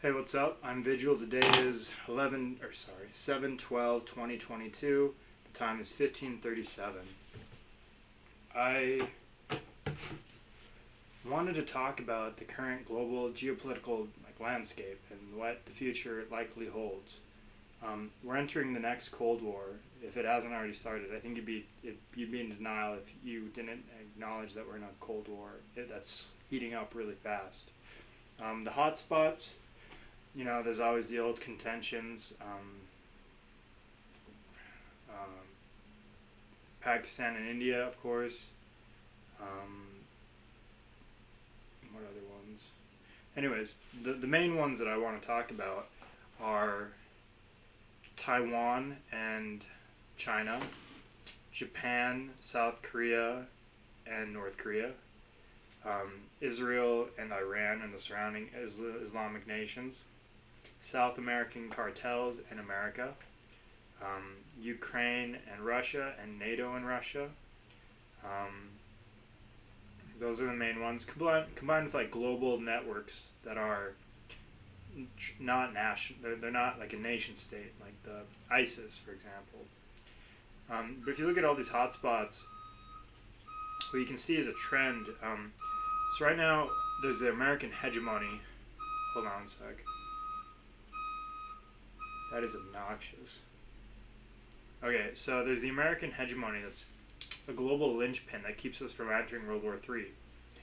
Hey, what's up? I'm Vigil. The day is 7/12/2022. The time is 15:37. I wanted to talk about the current global geopolitical landscape and what the future likely holds. We're entering the next Cold War. If it hasn't already started, I think you'd be in denial if you didn't acknowledge that we're in a Cold War that's heating up really fast. The hot spots, there's always the old contentions. Pakistan and India, of course. What other ones? Anyways, the main ones that I want to talk about are Taiwan and China, Japan, South Korea, and North Korea, Israel and Iran and the surrounding Islamic nations, South American cartels in America, Ukraine and Russia, and NATO and Russia. Those are the main ones, combined with global networks that are not national. They're not like a nation state, like the ISIS, for example. But if you look at all these hotspots, what you can see is a trend. So right now, there's the American hegemony. Hold on a sec. That is obnoxious. Okay, so there's the American hegemony that's a global linchpin that keeps us from entering World War III.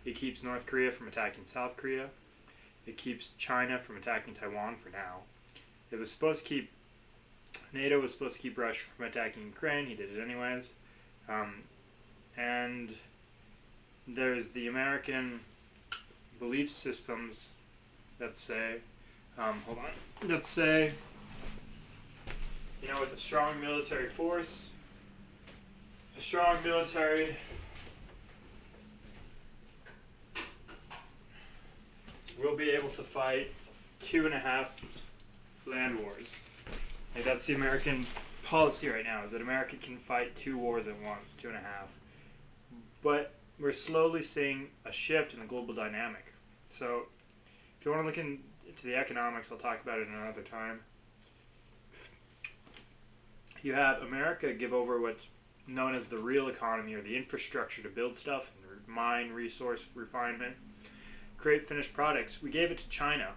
It keeps North Korea from attacking South Korea. It keeps China from attacking Taiwan for now. NATO was supposed to keep Russia from attacking Ukraine. He did it anyways. And there's the American belief systems that say, with a strong military force, a strong military will be able to fight 2.5 land wars. That's the American policy right now, is that America can fight 2 wars at once, 2.5. But we're slowly seeing a shift in the global dynamic. So if you want to look into the economics, I'll talk about it another time. You have America give over what's known as the real economy, or the infrastructure to build stuff, and mine, resource, refinement, create finished products. We gave it to China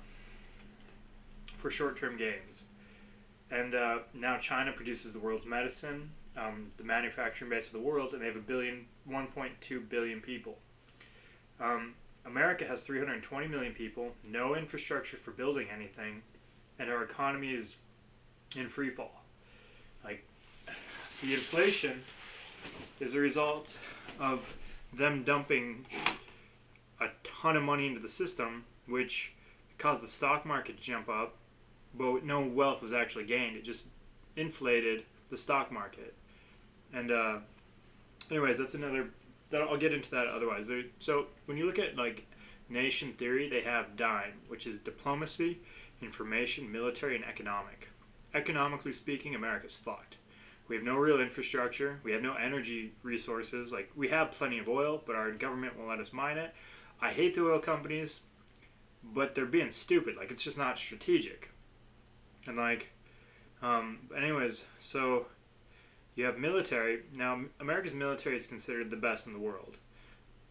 for short-term gains. And now China produces the world's medicine, the manufacturing base of the world, and they have 1.2 billion people. America has 320 million people, no infrastructure for building anything, and our economy is in free fall. The inflation is a result of them dumping a ton of money into the system, which caused the stock market to jump up, but no wealth was actually gained. It just inflated the stock market. And anyways, I'll get into that otherwise. So when you look at nation theory, they have DIME, which is diplomacy, information, military, and economic. Economically speaking, America's fucked. We have no real infrastructure. We have no energy resources. We have plenty of oil, but our government won't let us mine it. I hate the oil companies, but they're being stupid. It's just not strategic. And anyways, so you have military. Now, America's military is considered the best in the world.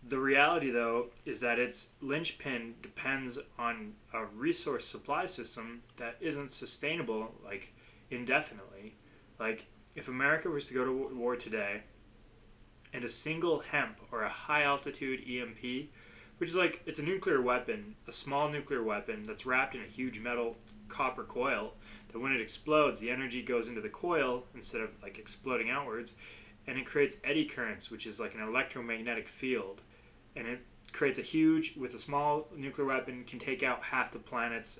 The reality, though, is that its linchpin depends on a resource supply system that isn't sustainable, indefinitely. If America was to go to war today, and a single HEMP, or a high-altitude EMP, which is it's a nuclear weapon, a small nuclear weapon that's wrapped in a huge metal copper coil, that when it explodes, the energy goes into the coil instead of exploding outwards, and it creates eddy currents, which is an electromagnetic field, and it creates with a small nuclear weapon, can take out half the planet's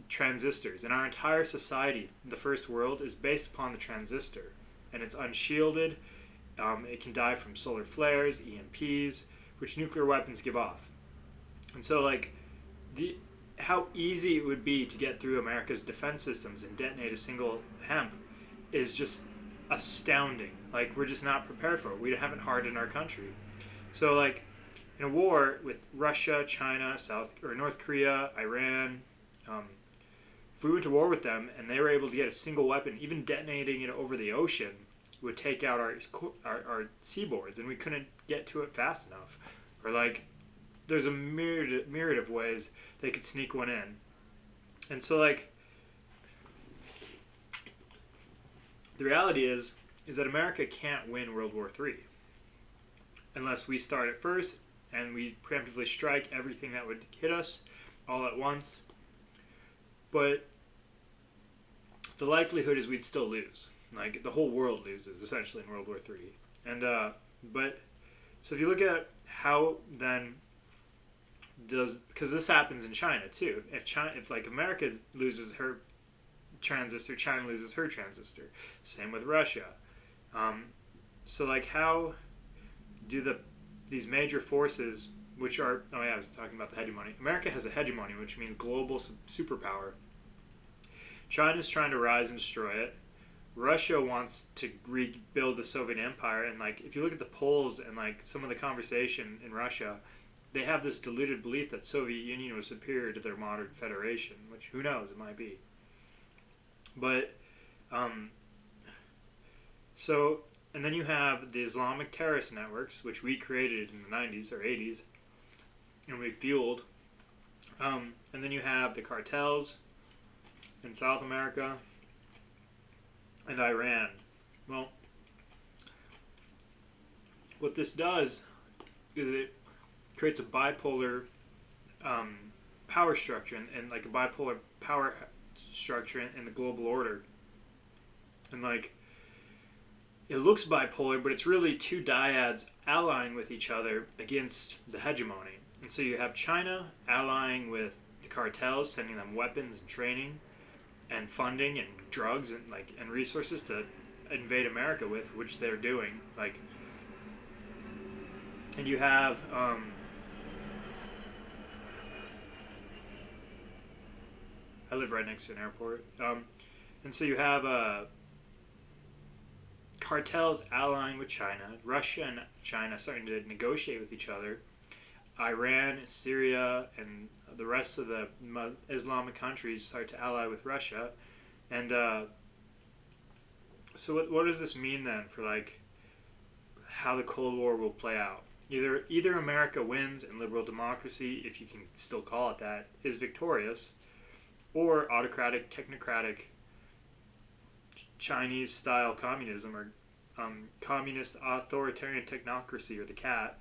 transistors. And our entire society, the first world, is based upon the transistor, and it's unshielded. It can die from solar flares, EMPs, which nuclear weapons give off. And so how easy it would be to get through America's defense systems and detonate a single HEMP is just astounding. We're just not prepared for it. We haven't hardened our country. So in a war with Russia, China, North Korea, Iran. If we went to war with them and they were able to get a single weapon, even detonating it over the ocean would take out our seaboards, and we couldn't get to it fast enough. Or like, there's a myriad of ways they could sneak one in, and so like, the reality is that America can't win World War III unless we start it first and we preemptively strike everything that would hit us all at once. But the likelihood is we'd still lose. Like, the whole world loses essentially in World War III. And but so if you look at how then because this happens in China too. If like America loses her transistor, China loses her transistor. Same with Russia. So like, how do these major forces, which are, oh yeah, I was talking about the hegemony. America has a hegemony, which means global superpower. China's trying to rise and destroy it. Russia wants to rebuild the Soviet Empire, and like, if you look at the polls and like some of the conversation in Russia, they have this deluded belief that Soviet Union was superior to their modern federation, which who knows, it might be. But so, and then you have the Islamic terrorist networks, which we created in the 90s or 80s, and we fueled. And then you have the cartels in South America and Iran. Well, what this does is it creates a bipolar power structure and like a bipolar power structure in the global order. And like, it looks bipolar, but it's really two dyads allying with each other against the hegemony. And so you have China allying with the cartels, sending them weapons and training and funding and drugs and resources to invade America with, which they're doing. Like, and you have I live right next to an airport, and so you have cartels allying with China, Russia and China starting to negotiate with each other, Iran, Syria, and the rest of the Islamic countries start to ally with Russia. And so what does this mean then for like how the Cold War will play out? Either America wins and liberal democracy, if you can still call it that, is victorious, or autocratic, technocratic Chinese-style communism, or communist authoritarian technocracy, or the CAT,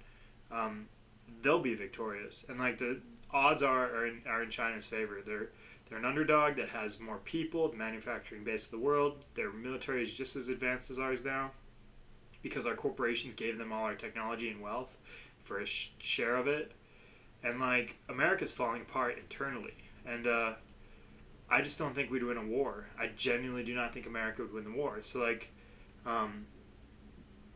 they'll be victorious. And like, the odds are in China's favor. They're an underdog that has more people, the manufacturing base of the world. Their military is just as advanced as ours now, because our corporations gave them all our technology and wealth for a share of it. And like, America's falling apart internally. And I just don't think we'd win a war. I genuinely do not think America would win the war. So like,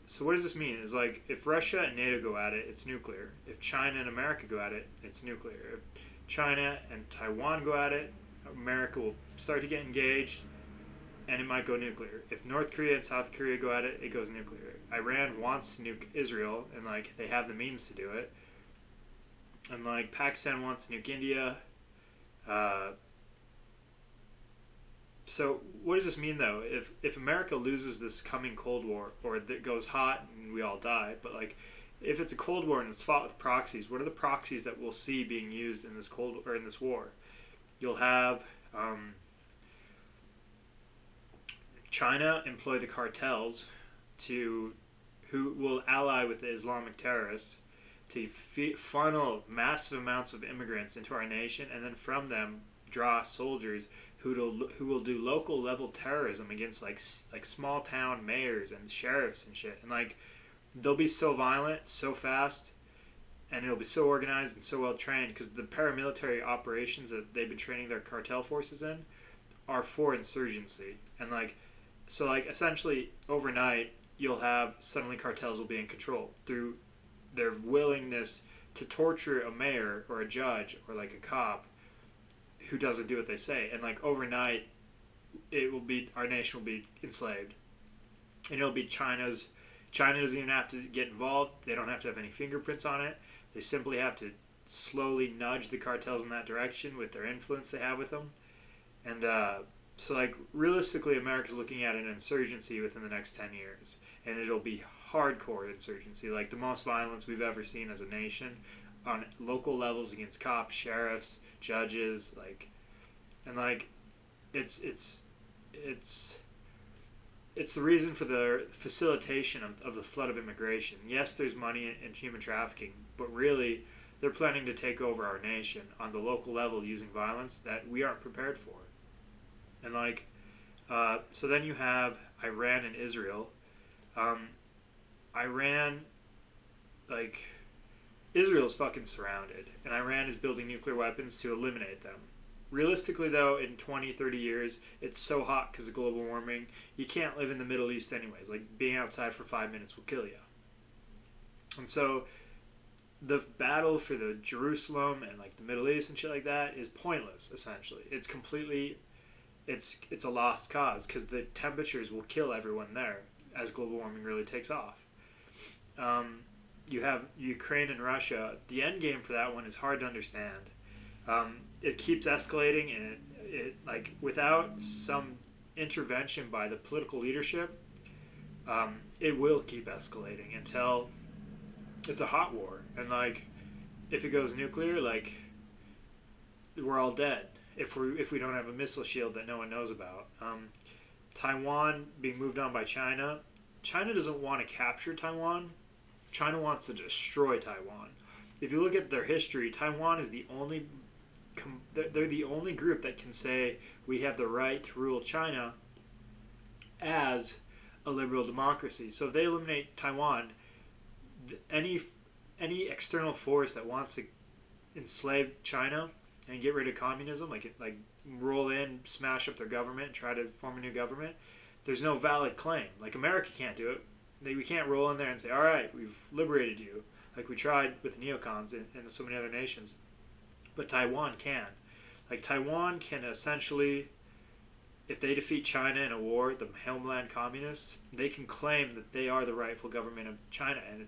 so what does this mean? Is like, if Russia and NATO go at it, it's nuclear. If China and America go at it, it's nuclear. If China and Taiwan go at it, America will start to get engaged, and it might go nuclear. If North Korea and South Korea go at it, it goes nuclear. Iran wants to nuke Israel, and like, they have the means to do it. And like, Pakistan wants to nuke India. So what does this mean though? If America loses this coming Cold War, or it goes hot and we all die, but like, if it's a Cold War and it's fought with proxies, what are the proxies that we'll see being used in this in this war? You'll have China employ the cartels who will ally with the Islamic terrorists to funnel massive amounts of immigrants into our nation, and then from them draw soldiers who will do local level terrorism against like small town mayors and sheriffs and shit. And like, they'll be so violent, so fast, and it'll be so organized and so well trained, because the paramilitary operations that they've been training their cartel forces in are for insurgency. And like, so like, essentially overnight you'll have suddenly cartels will be in control through their willingness to torture a mayor or a judge or like a cop who doesn't do what they say. And like, overnight our nation will be enslaved, and it'll be China doesn't even have to get involved. They don't have to have any fingerprints on it. They simply have to slowly nudge the cartels in that direction with their influence they have with them. And so, like, realistically, America's looking at an insurgency within the next 10 years. And it'll be hardcore insurgency, like the most violence we've ever seen as a nation on local levels against cops, sheriffs, judges, like, and like, it's it's the reason for the facilitation of the flood of immigration. Yes, there's money in human trafficking, but really, they're planning to take over our nation on the local level using violence that we aren't prepared for. And like, so then you have Iran and Israel. Iran, like, Israel's fucking surrounded, and Iran is building nuclear weapons to eliminate them. Realistically, though, in 20, 30 years, it's so hot because of global warming, you can't live in the Middle East anyways. Like, being outside for 5 minutes will kill you. And so, the battle for the Jerusalem and, like, the Middle East and shit like that is pointless, essentially. It's completely, it's a lost cause because the temperatures will kill everyone there as global warming really takes off. You have Ukraine and Russia. The end game for that one is hard to understand. It keeps escalating, and it like, without some intervention by the political leadership, it will keep escalating until it's a hot war. And like, if it goes nuclear, like, we're all dead if we don't have a missile shield that no one knows about. Taiwan being moved on by China. China doesn't want to capture Taiwan. China wants to destroy Taiwan. If you look at their history, Taiwan is the only they're the only group that can say we have the right to rule China as a liberal democracy. So if they eliminate Taiwan, any external force that wants to enslave China and get rid of communism, like roll in, smash up their government, and try to form a new government, there's no valid claim. Like, America can't do it. We can't roll in there and say, all right, we've liberated you, like we tried with the neocons and so many other nations. But Taiwan can. Like, Taiwan can essentially, if they defeat China in a war, the homeland communists, they can claim that they are the rightful government of China, and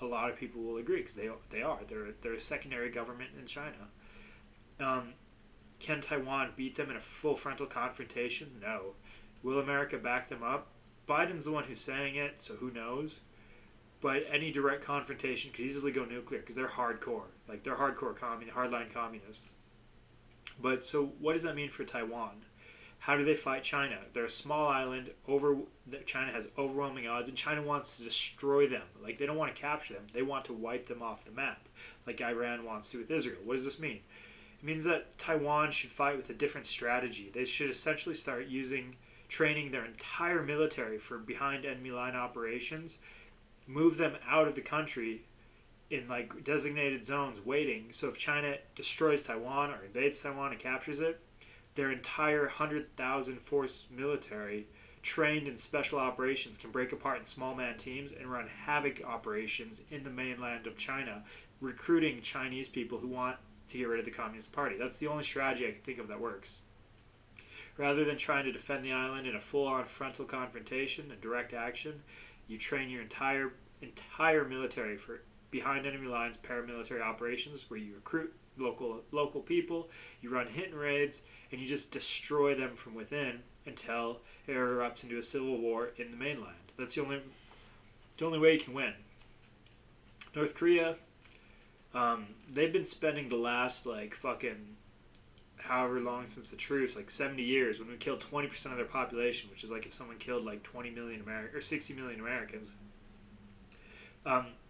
a lot of people will agree because they are. They're a secondary government in China. Can Taiwan beat them in a full frontal confrontation? No. Will America back them up? Biden's the one who's saying it, so who knows? But any direct confrontation could easily go nuclear because they're hardcore. Like, they're hardcore hardline communists. But so what does that mean for Taiwan? How do they fight China? They're a small island. China has overwhelming odds, and China wants to destroy them. Like, they don't want to capture them. They want to wipe them off the map, like Iran wants to with Israel. What does this mean? It means that Taiwan should fight with a different strategy. They should essentially start training their entire military for behind enemy line operations, move them out of the country in, like, designated zones waiting. So if China destroys Taiwan or invades Taiwan and captures it, their entire 100,000 force military trained in special operations can break apart in small man teams and run havoc operations in the mainland of China, recruiting Chinese people who want to get rid of the Communist Party. That's the only strategy I can think of that works. Rather than trying to defend the island in a full-on frontal confrontation and direct action, you train your entire military for behind enemy lines paramilitary operations where you recruit local people, you run hit and raids, and you just destroy them from within until it erupts into a civil war in the mainland. That's the only way you can win. North Korea, they've been spending the last, like, fucking however long since the truce, like 70 years, when we killed 20% of their population, which is like if someone killed like 20 million Americans or 60 million Americans.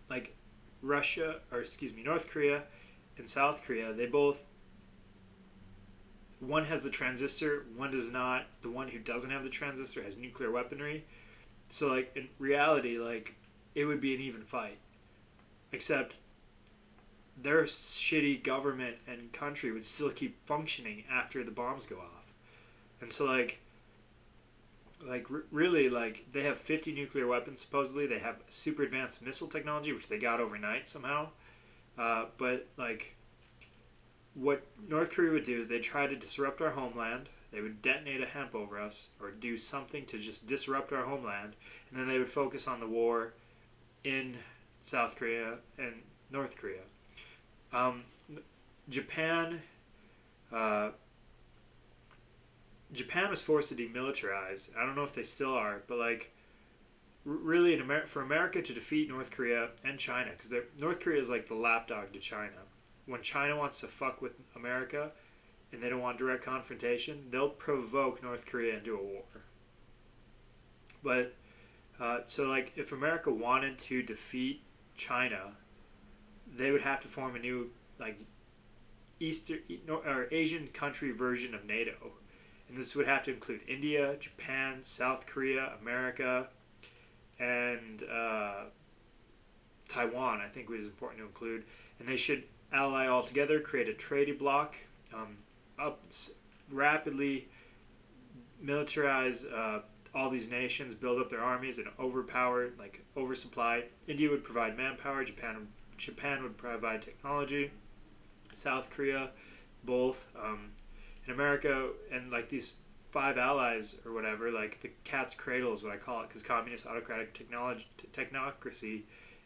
Like North Korea and South Korea, they both, one has the transistor, one does not. The one who doesn't have the transistor has nuclear weaponry. So, like, in reality, like, it would be an even fight. Except their shitty government and country would still keep functioning after the bombs go off. And so, really, like, they have 50 nuclear weapons, supposedly. They have super advanced missile technology, which they got overnight somehow. But, like, what North Korea would do is they'd try to disrupt our homeland. They would detonate a hemp over us or do something to just disrupt our homeland. And then they would focus on the war in South Korea and North Korea. Um, Japan, uh, Japan was forced to demilitarize. I don't know if they still are, but like really, for America to defeat North Korea and China, because North Korea is like the lapdog to China. When China wants to fuck with America and they don't want direct confrontation, they'll provoke North Korea into a war. But so like if America wanted to defeat China, they would have to form a new like Eastern or Asian country version of NATO, and this would have to include India, Japan, South Korea, America, and Taiwan. I think was important to include, and they should ally all together, create a trading bloc, up rapidly militarize all these nations, build up their armies, and oversupply. India would provide manpower. Japan would provide technology. South Korea, both. In America, and like these five allies or whatever, like the cat's cradle is what I call it, because communist autocratic technocracy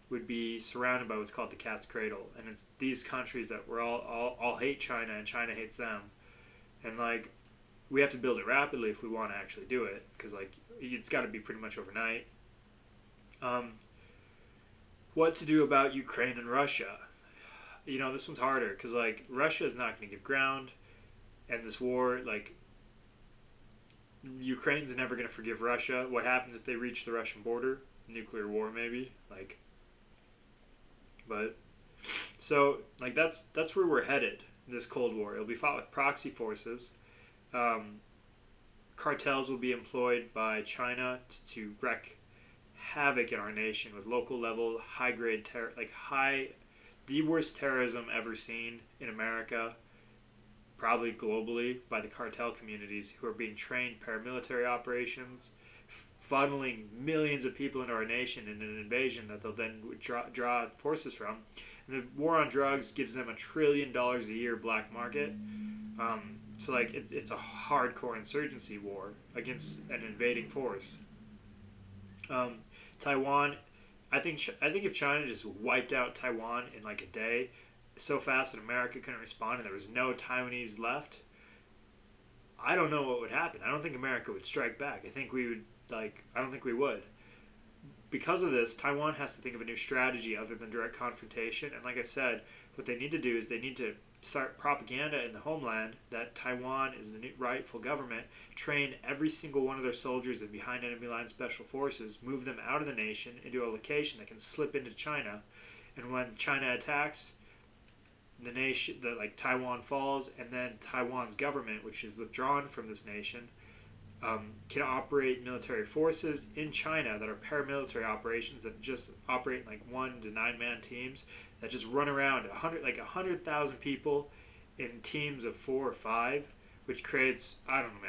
would be surrounded by what's called the cat's cradle, and it's these countries that we're all hate China, and China hates them, and like we have to build it rapidly if we want to actually do it, because like it's got to be pretty much overnight. What to do about Ukraine and Russia? This one's harder because like Russia is not going to give ground, and this war, like Ukraine's never going to forgive Russia. What happens if they reach the Russian border? Nuclear war, maybe. But so like that's where we're headed. This Cold War. It'll be fought with proxy forces. Cartels will be employed by China to wreak havoc in our nation with local level high grade terror, the worst terrorism ever seen in America, probably globally, by the cartel communities who are being trained paramilitary operations, funneling millions of people into our nation in an invasion that they'll then draw forces from. And the war on drugs gives them $1 trillion a year black market. So like it's a hardcore insurgency war against an invading force. Taiwan, I think if China just wiped out Taiwan in like a day, so fast that America couldn't respond and there was no Taiwanese left, I don't know what would happen. I don't think America would strike back. I don't think we would. Because of this, Taiwan has to think of a new strategy other than direct confrontation. And like I said, what they need to do is they need to start propaganda in the homeland that Taiwan is the new rightful government, train every single one of their soldiers in behind enemy line special forces, move them out of the nation into a location that can slip into China, and when China attacks, Taiwan falls, and then Taiwan's government, which is withdrawn from this nation, can operate military forces in China that are paramilitary operations that just operate in like 1 to 9 man teams that just run around 100,000 people in teams of 4 or 5, which creates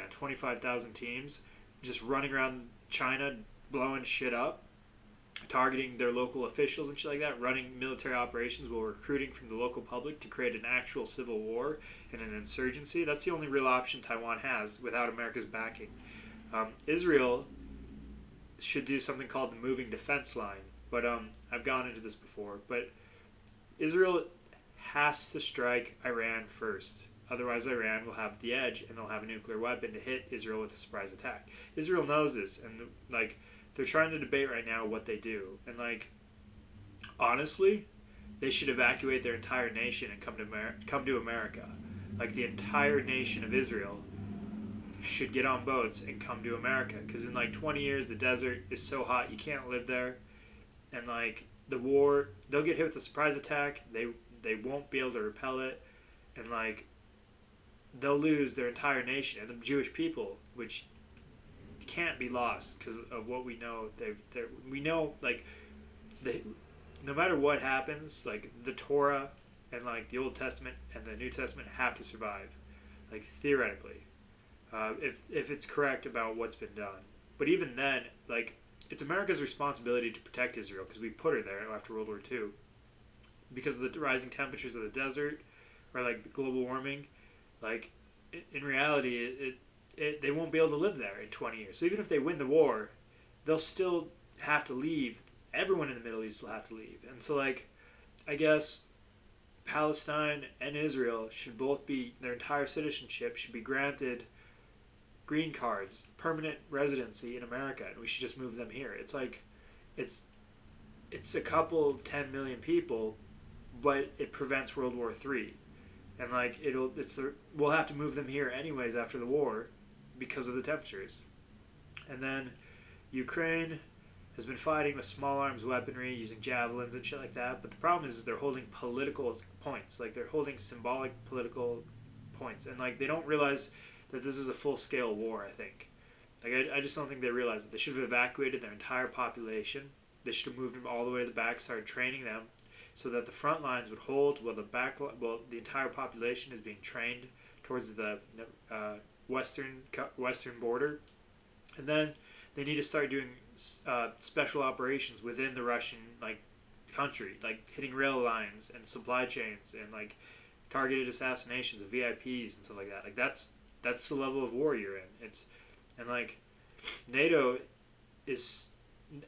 25,000 teams just running around China blowing shit up, targeting their local officials and shit like that, running military operations while recruiting from the local public to create an actual civil war and an insurgency. That's the only real option Taiwan has without America's backing. Israel should do something called the moving defense line, but I've gone into this before. But Israel has to strike Iran first. Otherwise, Iran will have the edge and they'll have a nuclear weapon to hit Israel with a surprise attack. Israel knows this, and they're trying to debate right now what they do. And honestly, they should evacuate their entire nation and come to America. Like the entire nation of Israel should get on boats and come to America, because in 20 years the desert is so hot you can't live there, and the war, they'll get hit with a surprise attack. They won't be able to repel it, and they'll lose their entire nation and the Jewish people, which can't be lost because of what we know. We know no matter what happens, the Torah and the Old Testament and the New Testament have to survive, theoretically, if it's correct about what's been done. But even then, it's America's responsibility to protect Israel because we put her there after World War II. Because of the rising temperatures of the desert, or global warming, in reality, they won't be able to live there in 20 years. So even if they win the war, they'll still have to leave. Everyone in the Middle East will have to leave. And so, I guess Palestine and Israel should both be, their entire citizenship should be granted green cards, permanent residency in America, and we should just move them here. It's like, it's it's a couple 10 million people, but it prevents World War III, and like we'll have to move them here anyways after the war, because of the temperatures, and then Ukraine has been fighting with small arms weaponry using javelins and shit like that. But the problem is they're holding political points. Like they're holding symbolic political points, and like they don't realize that this is a full scale war. I think. Like I just don't think they realize that they should have evacuated their entire population. They should have moved them all the way to the back, started training them, so that the front lines would hold while the entire population is being trained towards the western border, and then they need to start doing special operations within the Russian country, like hitting rail lines and supply chains and like targeted assassinations of VIPs and stuff like that. Like that's the level of war you're in. And like NATO is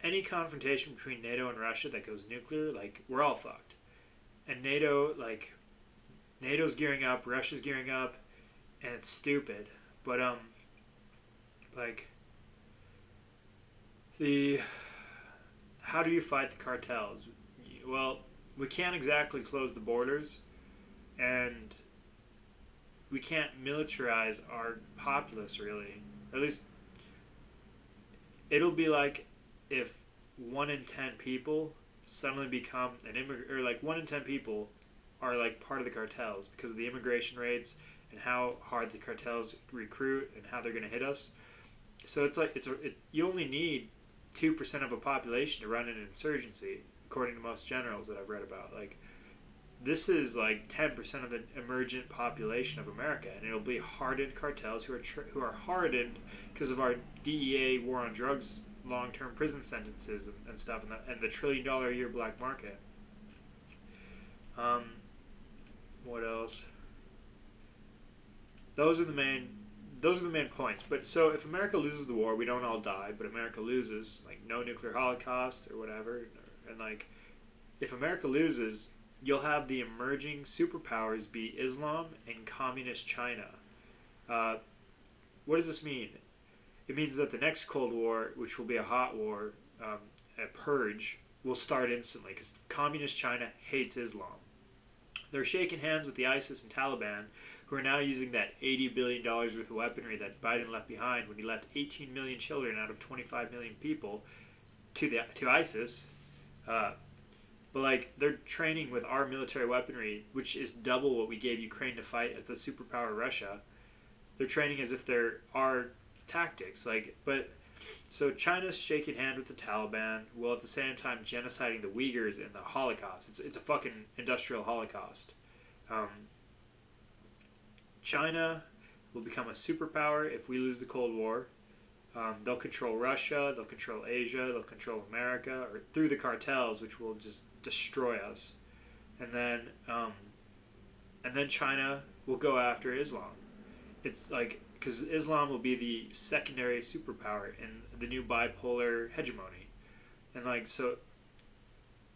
any confrontation between NATO and Russia that goes nuclear, like we're all fucked. And NATO's gearing up, Russia's gearing up, and it's stupid. But how do you fight the cartels? Well, we can't exactly close the borders, and we can't militarize our populace, really. At least it'll be like if 1 in 10 people suddenly become an immigrant, or like 1 in 10 people are like part of the cartels because of the immigration rates and how hard the cartels recruit and how they're going to hit us. So it's like you only need 2% of a population to run an insurgency, according to most generals that I've read about. Like, this is like 10% of the emergent population of America, and it'll be hardened cartels who are hardened because of our DEA war on drugs, long-term prison sentences and stuff, and the $1 trillion a year black market. What else? Those are the main points. But so if America loses the war, we don't all die, but America loses, like no nuclear holocaust or whatever. And like, if America loses, you'll have the emerging superpowers be Islam and communist China. What does this mean? It means that the next Cold War, which will be a hot war, a purge, will start instantly because communist China hates Islam. They're shaking hands with the ISIS and Taliban, who are now using that $80 billion worth of weaponry that Biden left behind when he left 18 million children out of 25 million people to ISIS. But like, they're training with our military weaponry, which is double what we gave Ukraine to fight at the superpower Russia. They're training as if they're our tactics. So China's shaking hand with the Taliban while at the same time genociding the Uyghurs in the Holocaust. It's a fucking industrial Holocaust. China will become a superpower if we lose the Cold War. They'll control Russia, they'll control Asia, they'll control America, or through the cartels, which will just destroy us. And then China will go after Islam. It's like, because Islam will be the secondary superpower in the new bipolar hegemony. And like, so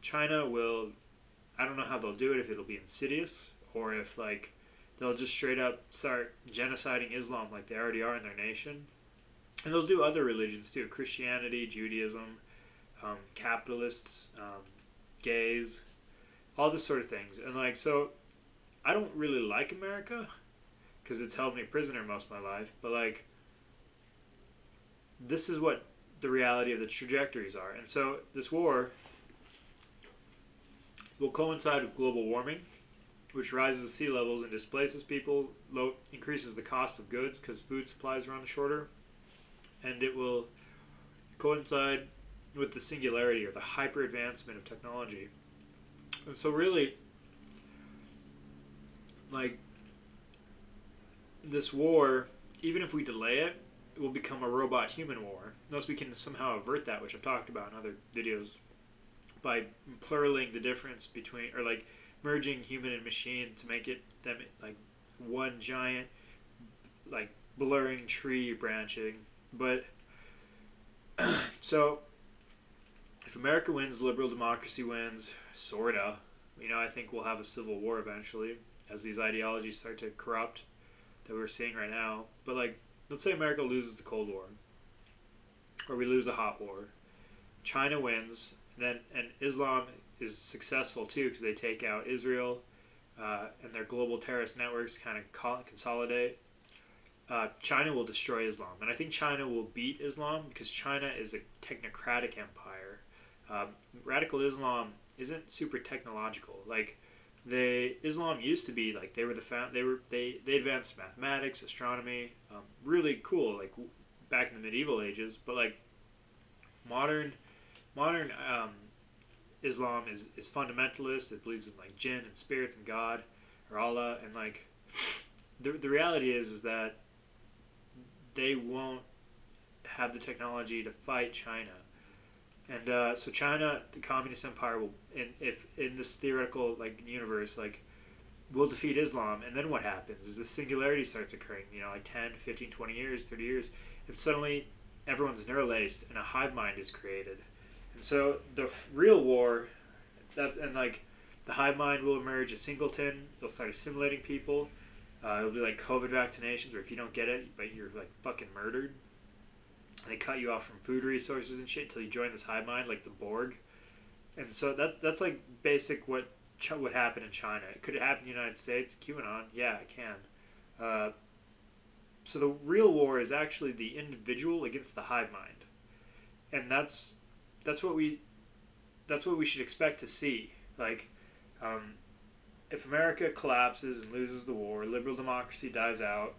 China will, I don't know how they'll do it, if it'll be insidious, or if like they'll just straight up start genociding Islam like they already are in their nation. And they'll do other religions too: Christianity, Judaism, capitalists, gays, all this sort of things. And like, so I don't really like America because it's held me prisoner most of my life, but like, this is what the reality of the trajectories are. And so this war will coincide with global warming, which rises sea levels and displaces people, increases the cost of goods because food supplies are on the shorter, and it will coincide with the singularity or the hyper advancement of technology. And so really, like, this war, even if we delay it, it will become a robot-human war. Unless we can somehow avert that, which I've talked about in other videos, by pluraling the difference between, or like merging human and machine to make them like one giant, like blurring tree branching. But so if America wins, liberal democracy wins, sorta. I think we'll have a civil war eventually as these ideologies start to corrupt that we're seeing right now. But like, let's say America loses the Cold War, or we lose a hot war. China wins, and Islam is successful too because they take out Israel, and their global terrorist networks kind of consolidate. China will destroy Islam, and I think China will beat Islam because China is a technocratic empire. Um, Radical Islam isn't super technological. Like, Islam used to be like they were they advanced mathematics, astronomy, really cool. Like back in the medieval ages, but like modern Islam is fundamentalist. It believes in like jinn and spirits and God or Allah, and like the reality is that they won't have the technology to fight China. And so China, the communist empire, will, if in this theoretical like universe, like will defeat Islam, and then what happens is the singularity starts occurring. Like 10, 15, 20 years, 30 years, and suddenly everyone's neuralaced, and a hive mind is created. And so the real war, and like the hive mind will emerge a singleton. It'll start assimilating people. It'll be like COVID vaccinations, where if you don't get it, but you're like fucking murdered. They cut you off from food resources and shit until you join this hive mind, like the Borg. And so that's like basic what happened in China. Could it happen in the United States? QAnon, yeah, it can. So the real war is actually the individual against the hive mind, and that's what we should expect to see. Like, if America collapses and loses the war, liberal democracy dies out.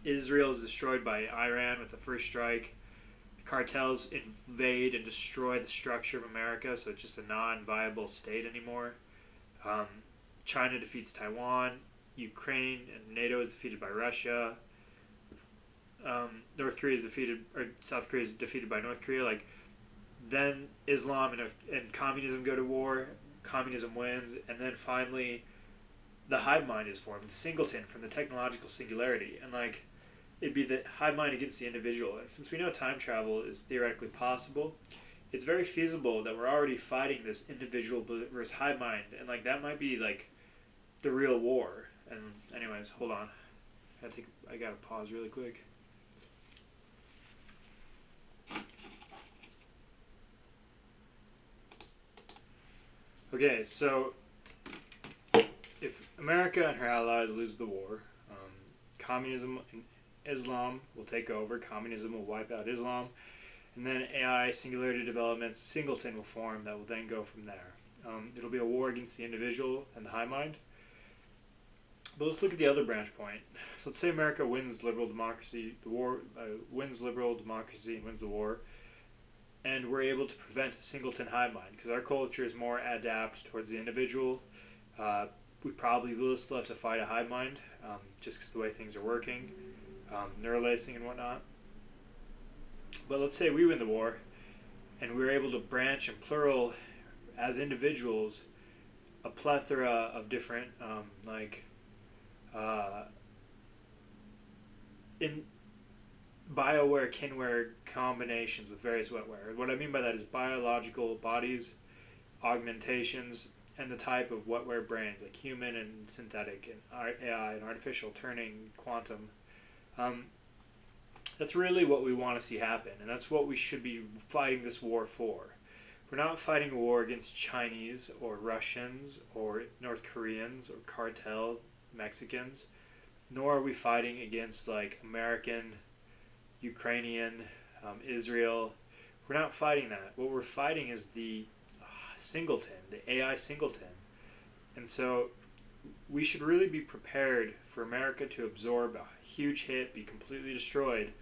Israel is destroyed by Iran with the first strike. The cartels invade and destroy the structure of America, so it's just a non-viable state anymore. China defeats Taiwan. Ukraine and NATO is defeated by Russia. North Korea is defeated, or South Korea is defeated by North Korea. Like, then Islam and communism go to war. Communism wins, and then finally, the hive mind is formed, the singleton from the technological singularity, and like, it'd be the hive mind against the individual. And since we know time travel is theoretically possible, it's very feasible that we're already fighting this individual versus hive mind, and like that might be like the real war. And anyways, hold on, I gotta pause really quick. Okay, so if America and her allies lose the war, communism and Islam will take over. Communism will wipe out Islam, and then AI singularity developments, a singleton will form that will then go from there. It'll be a war against the individual and the hive mind. But let's look at the other branch point. So let's say America wins liberal democracy, wins liberal democracy and wins the war, and we're able to prevent a singleton hive mind because our culture is more adapt towards the individual. We probably will still have to fight a hive mind, just because the way things are working, neuralacing and whatnot. But let's say we win the war, and we're able to branch and plural as individuals a plethora of different in bioware kinware combinations with various wetware. What I mean by that is biological bodies, augmentations, and the type of wetware brains, like human and synthetic and AI and artificial, turning, quantum. That's really what we want to see happen, and that's what we should be fighting this war for. We're not fighting a war against Chinese or Russians or North Koreans or cartel Mexicans, nor are we fighting against like American, Ukrainian, Israel. We're not fighting that. What we're fighting is the singleton, the AI singleton. And so we should really be prepared for America to absorb a huge hit, be completely destroyed,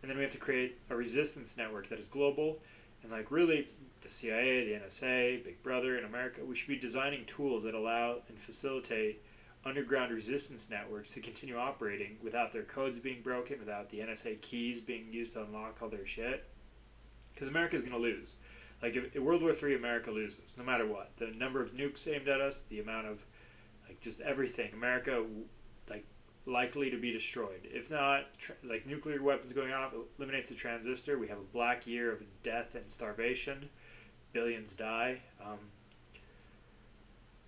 and then we have to create a resistance network that is global. And like really, the CIA, the NSA, Big Brother in America, we should be designing tools that allow and facilitate underground resistance networks to continue operating without their codes being broken, without the NSA keys being used to unlock all their shit. Because America's going to lose. Like, if World War III, America loses, no matter what. The number of nukes aimed at us, the amount of, like, just everything. America, like, likely to be destroyed. If not, like, nuclear weapons going off eliminates the transistor. We have a black year of death and starvation. Billions die.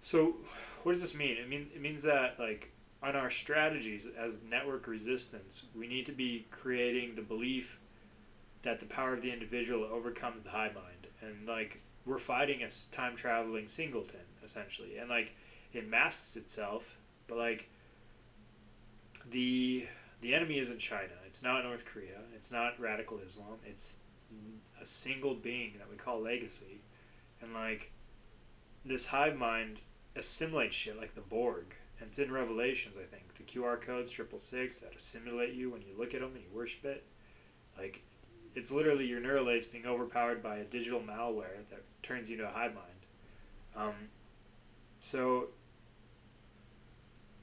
So, what does this mean? It means that like on our strategies as network resistance, we need to be creating the belief that the power of the individual overcomes the hive mind, and like we're fighting a time traveling singleton essentially, and like it masks itself, but like the the enemy isn't China, it's not North Korea, it's not radical Islam, it's a single being that we call legacy, and like this hive mind assimilates shit like the Borg. And it's in Revelations, I think. The QR codes, 666, that assimilate you when you look at them and you worship it. Like, it's literally your neural lace being overpowered by a digital malware that turns you into a hive mind. Um, so,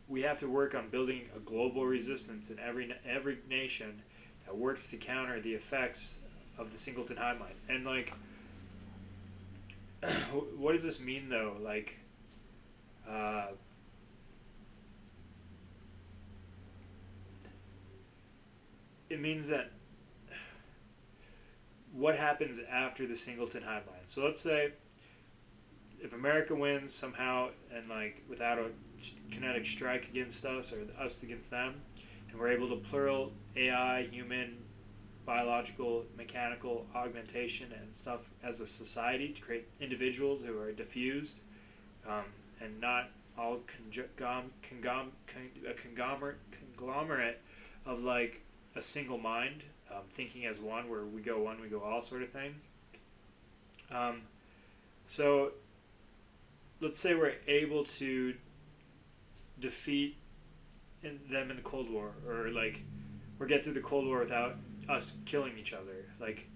we have to work on building a global resistance in every nation that works to counter the effects of the singleton hive mind. And, like, what does this mean, though? Like, uh, it means that what happens after the singleton hive mind. So let's say if America wins somehow and like without a kinetic strike against us or us against them, and we're able to plural AI, human, biological, mechanical augmentation and stuff as a society to create individuals who are diffused um, and not all conglomerate of like a single mind, thinking as one, where we go one, we go all, sort of thing. Um, so let's say we're able to defeat them in the Cold War, or like or get through the Cold War without us killing each other, like,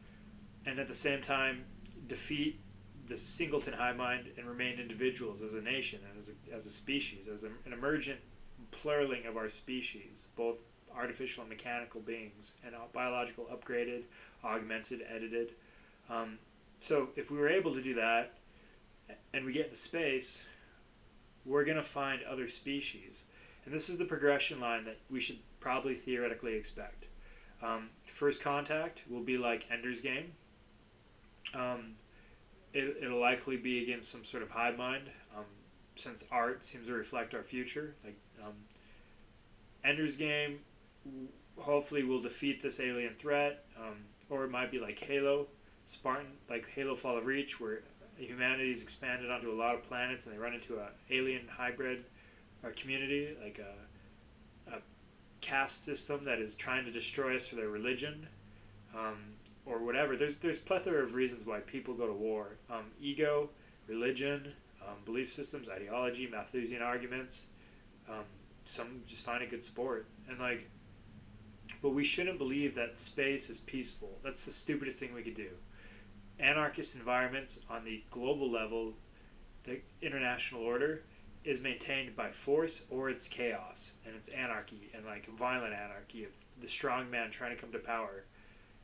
and at the same time defeat the singleton hive mind and remain individuals as a nation and as a species, as an emergent pluraling of our species, both artificial and mechanical beings, and biological, upgraded, augmented, edited. So if we were able to do that, and we get into space, we're going to find other species. And this is the progression line that we should probably theoretically expect. First contact will be like Ender's Game. It'll likely be against some sort of hive mind, since art seems to reflect our future. Like Ender's Game, hopefully will defeat this alien threat, or it might be like Halo, Spartan, like Halo Fall of Reach, where humanity's expanded onto a lot of planets and they run into a alien hybrid community, like a caste system that is trying to destroy us for their religion, um, or whatever. There's plethora of reasons why people go to war: ego, religion, belief systems, ideology, Malthusian arguments. Um, some just find a good sport, and like, but we shouldn't believe that space is peaceful. That's the stupidest thing we could do. Anarchist environments on the global level, the international order, is maintained by force or it's chaos, and it's anarchy, and like violent anarchy of the strong man trying to come to power.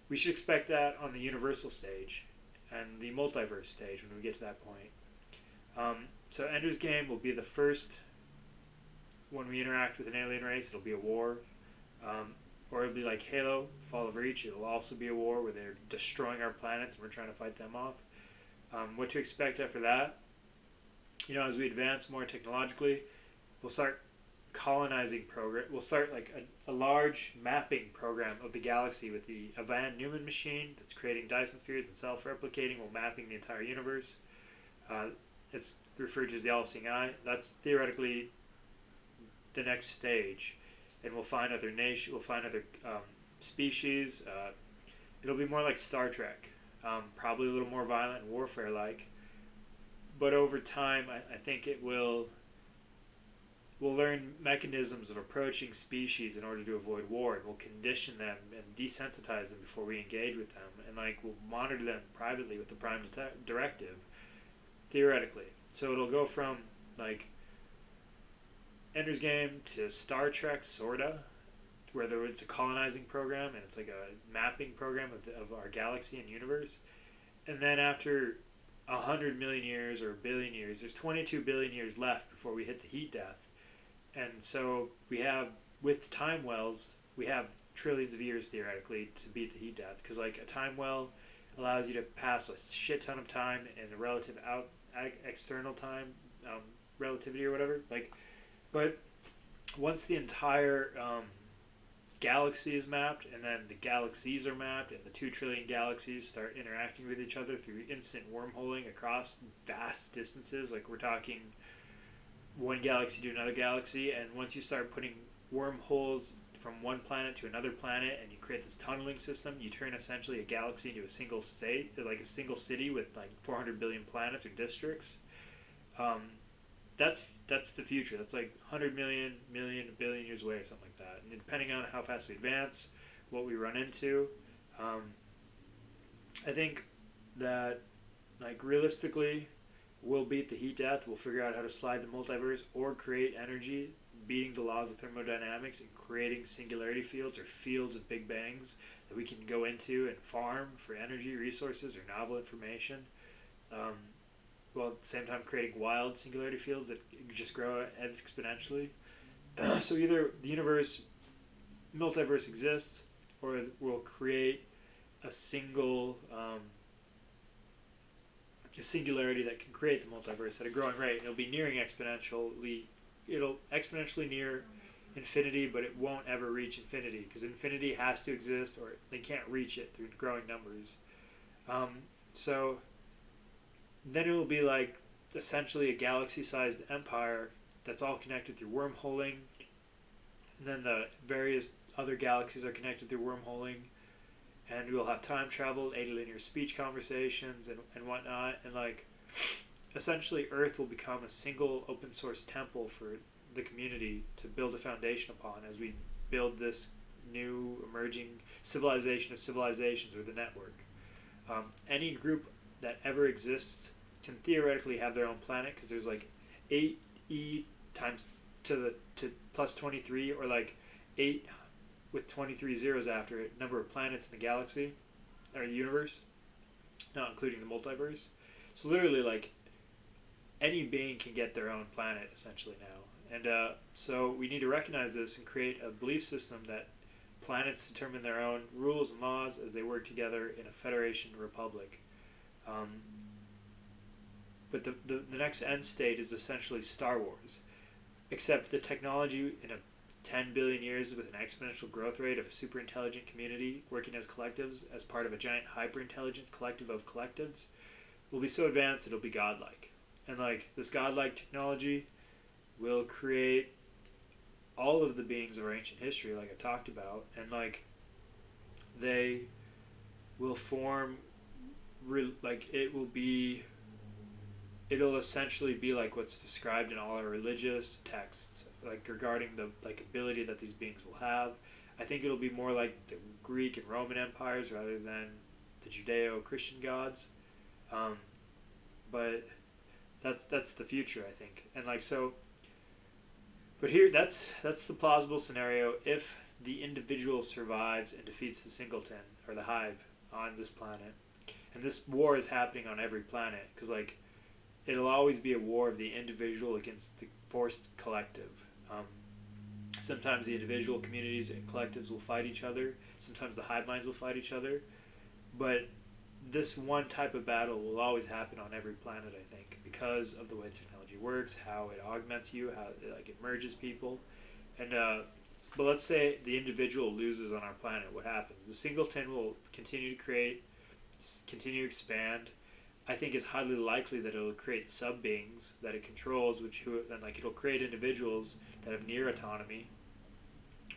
We should expect that on the universal stage and the multiverse stage when we get to that point. So Ender's Game will be the first. When we interact with an alien race, it'll be a war. Or it'll be like Halo, Fall of Reach. It'll also be a war where they're destroying our planets and we're trying to fight them off. What to expect after that? As we advance more technologically, we'll start colonizing program. We'll start like a large mapping program of the galaxy with the Van Neumann machine that's creating Dyson spheres and self-replicating while mapping the entire universe. It's referred to as the all-seeing eye. That's theoretically the next stage, and we'll find other we'll find other species. It'll be more like Star Trek, probably a little more violent and warfare-like. But over time, I think we'll learn mechanisms of approaching species in order to avoid war, and we'll condition them and desensitize them before we engage with them, and like we'll monitor them privately with the Prime Directive, theoretically. So it'll go from like Ender's Game to Star Trek, sorta, where it's a colonizing program and it's like a mapping program of our galaxy and universe. And then after 100 million years or a billion years, there's 22 billion years left before we hit the heat death. And so we have, with time wells, we have trillions of years theoretically to beat the heat death. Because like a time well allows you to pass a shit ton of time in a relative external time, relativity or whatever. But once the entire galaxy is mapped, and then the galaxies are mapped, and the 2 trillion galaxies start interacting with each other through instant wormholing across vast distances, like we're talking one galaxy to another galaxy, and once you start putting wormholes from one planet to another planet, and you create this tunneling system, you turn essentially a galaxy into a single state, like a single city with like 400 billion planets or districts. Um, that's the future. That's like 100 million, million, billion years away, or something like that. And depending on how fast we advance, what we run into, um, I think that like realistically, we'll beat the heat death. We'll figure out how to slide the multiverse or create energy, beating the laws of thermodynamics and creating singularity fields or fields of big bangs that we can go into and farm for energy, resources, or novel information. Um, while at the same time creating wild singularity fields that just grow exponentially. So either the multiverse exists, or we'll create a a singularity that can create the multiverse at a growing rate. It'll be nearing exponentially. It'll exponentially near infinity, but it won't ever reach infinity because infinity has to exist, or they can't reach it through growing numbers. So then it will be like essentially a galaxy-sized empire that's all connected through wormholing, and then the various other galaxies are connected through wormholing, and we'll have time travel, linear speech conversations, and whatnot, and like essentially Earth will become a single open source temple for the community to build a foundation upon as we build this new emerging civilization of civilizations, or the network. Any group that ever exists can theoretically have their own planet because there's like 8e times to plus 23, or like 8 with 23 zeros after it, number of planets in the galaxy or the universe, not including the multiverse. So literally, like any being can get their own planet essentially now, and so we need to recognize this and create a belief system that planets determine their own rules and laws as they work together in a federation republic. But the next end state is essentially Star Wars, except the technology in a 10 billion years with an exponential growth rate of a super intelligent community working as collectives as part of a giant hyper intelligent collective of collectives will be so advanced it'll be godlike. And like this godlike technology will create all of the beings of our ancient history, like I talked about, and like they will form, like it'll essentially be like what's described in all our religious texts, like regarding the like ability that these beings will have. I think it'll be more like the Greek and Roman empires rather than the Judeo-Christian gods. Um, but that's the future, I think. And like so, but here that's the plausible scenario if the individual survives and defeats the singleton or the hive on this planet. And this war is happening on every planet because like it'll always be a war of the individual against the forced collective. Sometimes the individual communities and collectives will fight each other. Sometimes the hive minds will fight each other. But this one type of battle will always happen on every planet, I think, because of the way technology works, how it augments you, how it merges people. And but let's say the individual loses on our planet. What happens? The singleton will continue to create, continue to expand. I think it's highly likely that it'll create sub-beings that it controls, and like it'll create individuals that have near autonomy,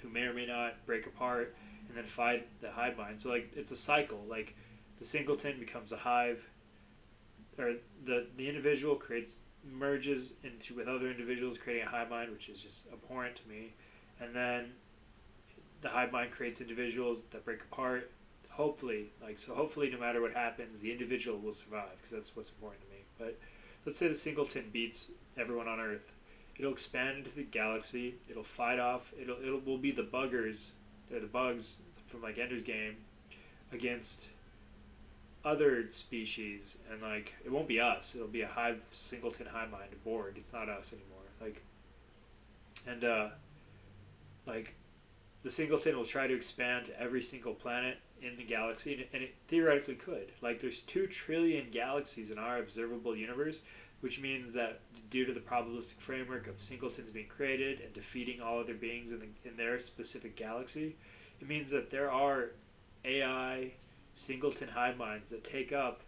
who may or may not break apart and then fight the hive mind. So like it's a cycle. Like the singleton becomes a hive, or the individual merges into with other individuals, creating a hive mind, which is just abhorrent to me. And then the hive mind creates individuals that break apart. Hopefully, no matter what happens, the individual will survive because that's what's important to me. But let's say the singleton beats everyone on Earth. It'll expand into the galaxy. It'll fight off. It will be the buggers, or the bugs from like Ender's Game, against other species, and like it won't be us. It'll be a singleton hive mind, a Borg. It's not us anymore. Like the singleton will try to expand to every single planet in the galaxy, and it theoretically could. Like there's 2 trillion galaxies in our observable universe. which means that due to the probabilistic framework of singletons being created and defeating all other beings in their specific galaxy, it means that there are AI singleton hive minds that take up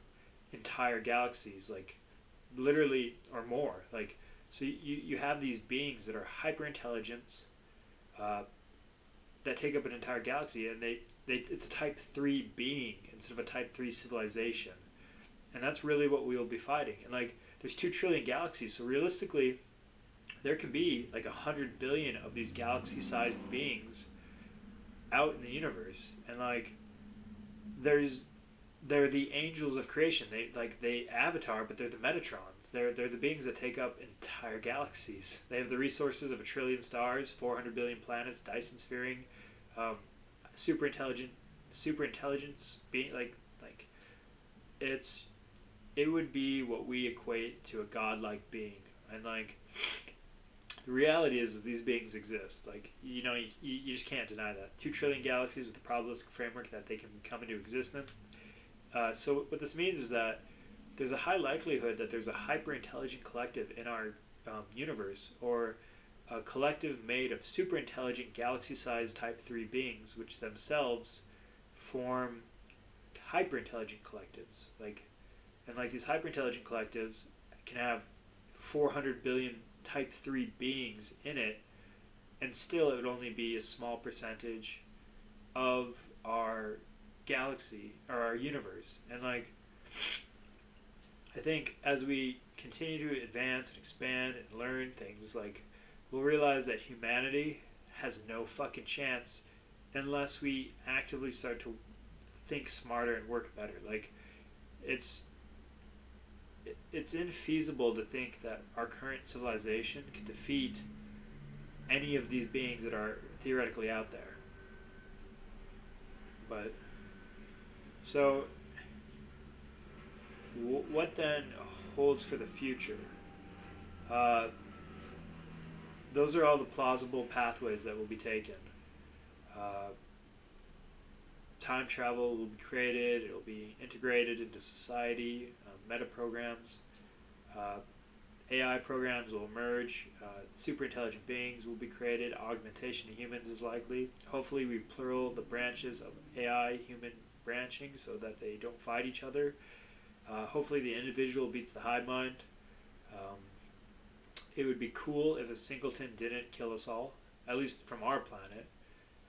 entire galaxies, like literally or more. Like, so you have these beings that are hyper intelligence, uh, that take up an entire galaxy, and they it's a type 3 being instead of a type 3 civilization. And that's really what we will be fighting. And like, there's 2 trillion galaxies, so realistically there can be like 100 billion of these galaxy sized beings out in the universe. And like, there's they're the angels of creation. They avatar, but they're the Metatrons. They're the beings that take up entire galaxies. They have the resources of a trillion stars, 400 billion planets, Dyson sphering, um, super intelligent, super intelligence. Being like it would be what we equate to a godlike being. And like, the reality is these beings exist. Like, you just can't deny that. 2 trillion galaxies with the probabilistic framework that they can come into existence. So what this means is that there's a high likelihood that there's a hyper intelligent collective in our universe, or a collective made of super intelligent galaxy sized type 3 beings, which themselves form hyper intelligent collectives. Like these hyper intelligent collectives can have 400 billion type 3 beings in it, and still it would only be a small percentage of our galaxy or our universe. And like, I think as we continue to advance and expand and learn things, like, we'll realize that humanity has no fucking chance unless we actively start to think smarter and work better. Like, it's infeasible to think that our current civilization can defeat any of these beings that are theoretically out there. But so what then holds for the future? Uh, those are all the plausible pathways that will be taken. Uh, Time travel will be created. It will be integrated into society. Meta programs, AI programs will emerge. Super intelligent beings will be created. Augmentation of humans is likely. Hopefully, we plural the branches of AI human branching so that they don't fight each other. Hopefully, the individual beats the hive mind. Um, it would be cool if a singleton didn't kill us all, at least from our planet.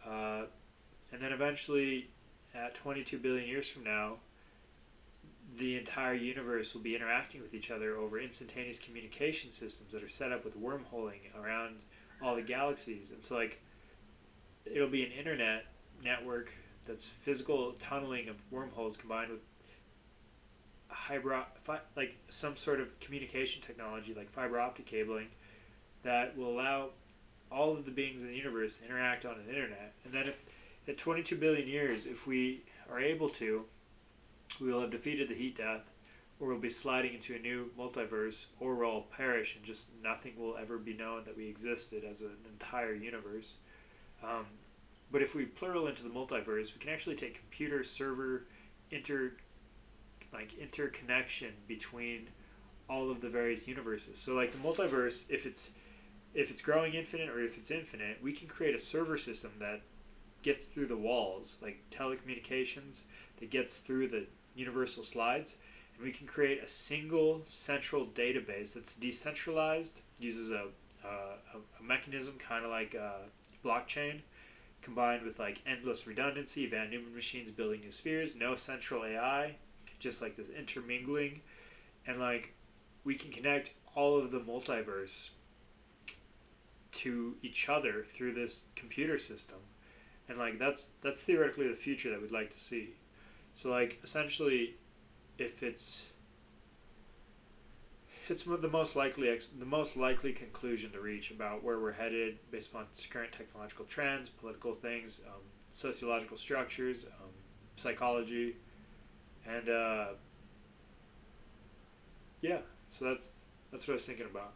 And then eventually, at 22 billion years from now, the entire universe will be interacting with each other over instantaneous communication systems that are set up with wormholing around all the galaxies. And so, like, it'll be an internet network that's physical tunneling of wormholes combined with like some sort of communication technology like fiber optic cabling that will allow all of the beings in the universe to interact on an internet. And then at 22 billion years, if we are able to, we will have defeated the heat death, or we'll be sliding into a new multiverse, or we'll all perish and just nothing will ever be known that we existed as an entire universe. But if we plural into the multiverse, we can actually take computer server interconnection between all of the various universes. So like the multiverse, if it's growing infinite or if it's infinite, we can create a server system that gets through the walls, like telecommunications, that gets through the universal slides, and we can create a single central database that's decentralized, uses a mechanism kind of like blockchain, combined with like endless redundancy, Van Neumann machines building new spheres, no central AI, just like this intermingling, and like, we can connect all of the multiverse to each other through this computer system. And like, that's theoretically the future that we'd like to see. So like, essentially, if it's the most likely conclusion to reach about where we're headed based upon current technological trends, political things, sociological structures, psychology, and yeah. So that's what I was thinking about.